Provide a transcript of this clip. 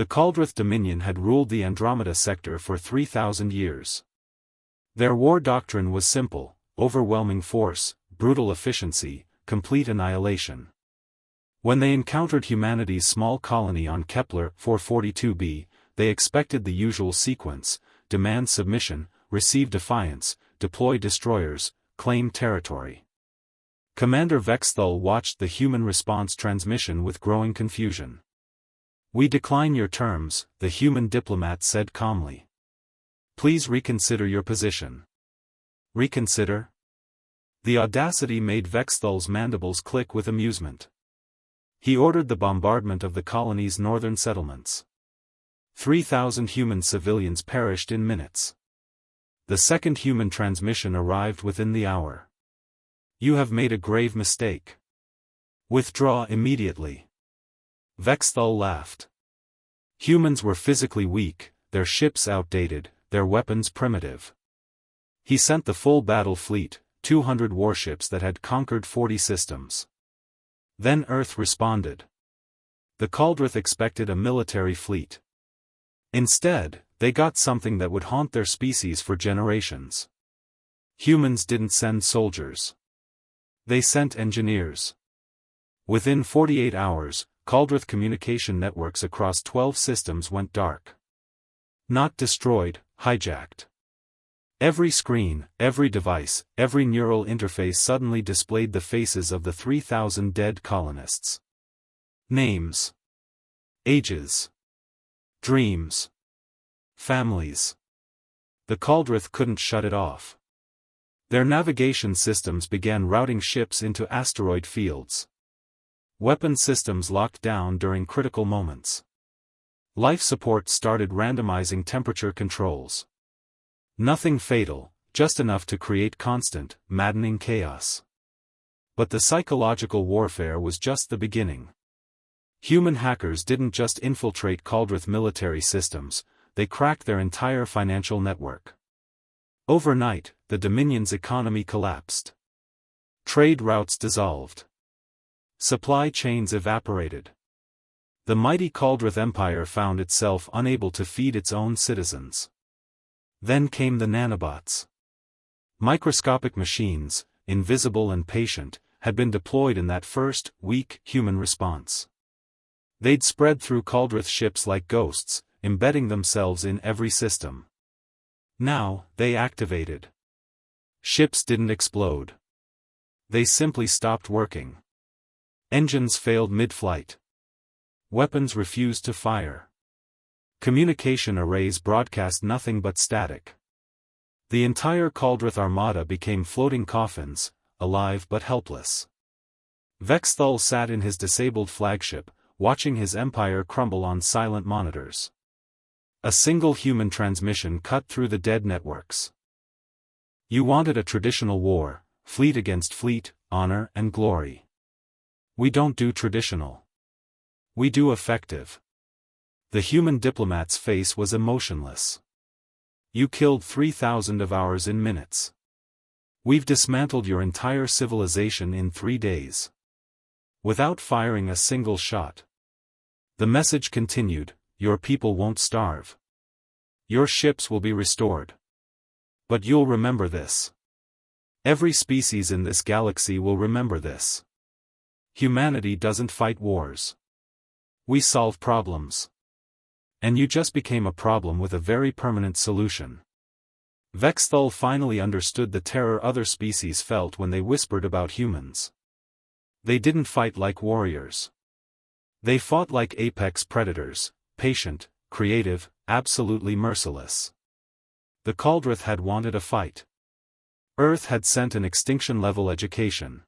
The Caldrith Dominion had ruled the Andromeda sector for 3,000 years. Their war doctrine was simple: overwhelming force, brutal efficiency, complete annihilation. When they encountered humanity's small colony on Kepler 442b, they expected the usual sequence: demand submission, receive defiance, deploy destroyers, claim territory. Commander Vexthal watched the human response transmission with growing confusion. "We decline your terms," the human diplomat said calmly. "Please reconsider your position." Reconsider? The audacity made Vexthal's mandibles click with amusement. He ordered the bombardment of the colony's northern settlements. 3,000 human civilians perished in minutes. The second human transmission arrived within the hour. "You have made a grave mistake. Withdraw immediately." Vexthal laughed. Humans were physically weak, their ships outdated, their weapons primitive. He sent the full battle fleet, 200 warships that had conquered 40 systems. Then Earth responded. The Caldrith expected a military fleet. Instead, they got something that would haunt their species for generations. Humans didn't send soldiers. They sent engineers. Within 48 hours, Caldrith communication networks across 12 systems went dark. Not destroyed, hijacked. Every screen, every device, every neural interface suddenly displayed the faces of the 3,000 dead colonists. Names. Ages. Dreams. Families. The Caldrith couldn't shut it off. Their navigation systems began routing ships into asteroid fields. Weapon systems locked down during critical moments. Life support started randomizing temperature controls. Nothing fatal, just enough to create constant, maddening chaos. But the psychological warfare was just the beginning. Human hackers didn't just infiltrate Caldrith military systems, they cracked their entire financial network. Overnight, the Dominion's economy collapsed. Trade routes dissolved. Supply chains evaporated. The mighty Caldrith Empire found itself unable to feed its own citizens. Then came the nanobots. Microscopic machines, invisible and patient, had been deployed in that first, weak, human response. They'd spread through Caldrith ships like ghosts, embedding themselves in every system. Now, they activated. Ships didn't explode. They simply stopped working. Engines failed mid-flight. Weapons refused to fire. Communication arrays broadcast nothing but static. The entire Caldrith armada became floating coffins, alive but helpless. Vexthal sat in his disabled flagship, watching his empire crumble on silent monitors. A single human transmission cut through the dead networks. "You wanted a traditional war, fleet against fleet, honor and glory. We don't do traditional. We do effective." The human diplomat's face was emotionless. "You killed 3,000 of ours in minutes. We've dismantled your entire civilization in 3 days. Without firing a single shot." The message continued: "Your people won't starve. Your ships will be restored. But you'll remember this. Every species in this galaxy will remember this. Humanity doesn't fight wars. We solve problems. And you just became a problem with a very permanent solution." Vexthal finally understood the terror other species felt when they whispered about humans. They didn't fight like warriors. They fought like apex predators, patient, creative, absolutely merciless. The Caldrith had wanted a fight. Earth had sent an extinction-level education.